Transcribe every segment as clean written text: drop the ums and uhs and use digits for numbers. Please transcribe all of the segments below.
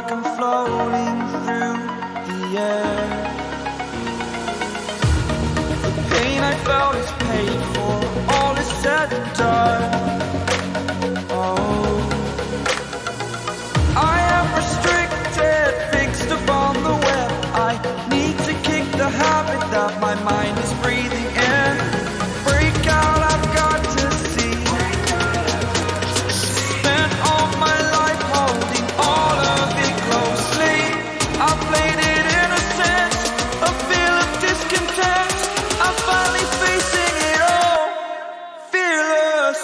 like I'm floating through the air. The pain I felt is paid for, all is said and done. Oh, I am restricted, fixed upon the web. I need to kick the habit that my mind is breathing in. Break out, I've got to see. Spent all my life holding all of it closely. I played it innocent, a feel of discontent. I'm finally facing it all, fearless.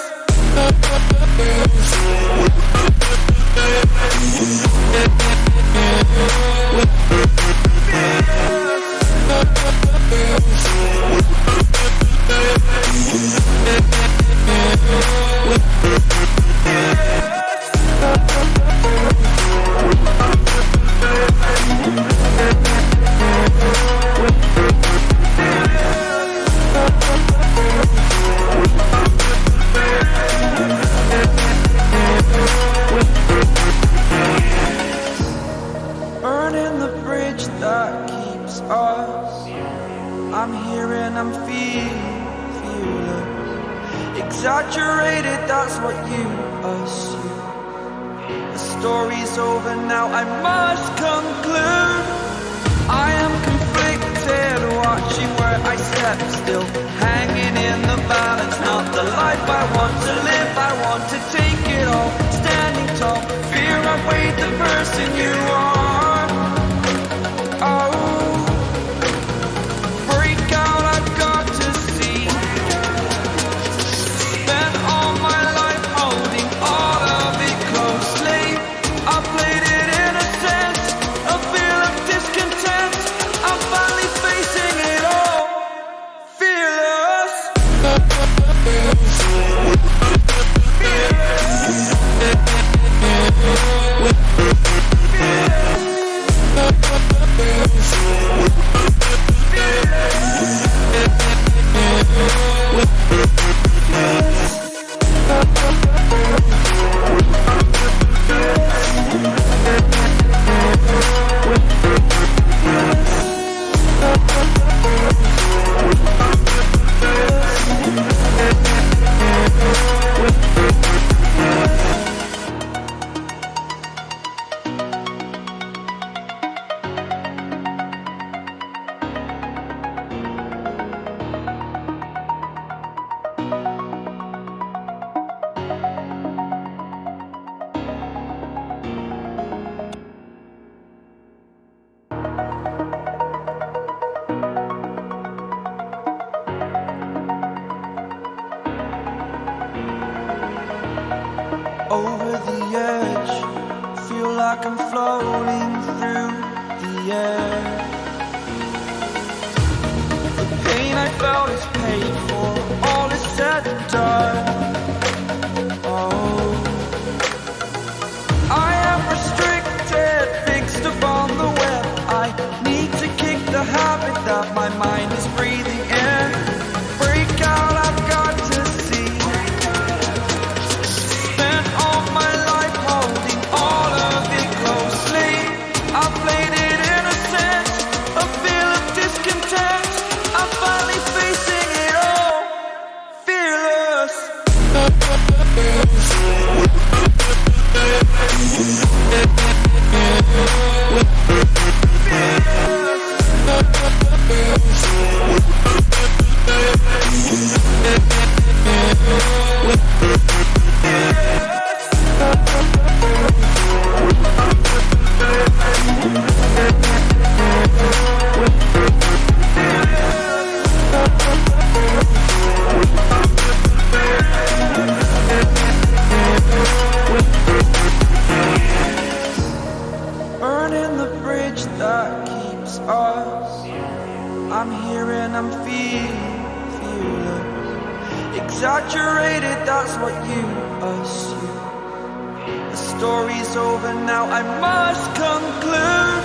Burning the bridge that keeps us. I'm here and I'm fearless. Exaggerated, that's what you assume. The story's over now, I must conclude. I am conflicted, watching where I step still, hanging in the balance. Not the life I want to live, I want to take it all. Standing tall, fear I've weighed the person you are. Oh, break out, I've got to see. Spent all my life holding all of it closely. I played it innocent, a feel of discontent. I'm finally facing it all, fearless. Over the edge, feel like I'm floating through the air. The pain I felt is paid for, all is said and done. Oh, I am restricted, fixed upon the web. I need to kick the habit that my mind is breathing in. Break out, I've got to see. Spent all my life holding all of it closely. I played it innocent, a feel of discontent. I'm finally facing it all, fearless. Burning the bridge that keeps us. I'm here and I'm fearless. Exaggerated, that's what you assume. The story's over now, I must conclude.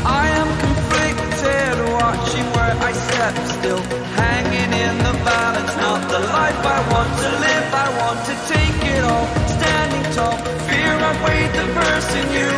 I am conflicted, watching where I step still, hanging in the balance. Not the life I want to live, I want to take it all. Standing tall, fear I've weighed the person you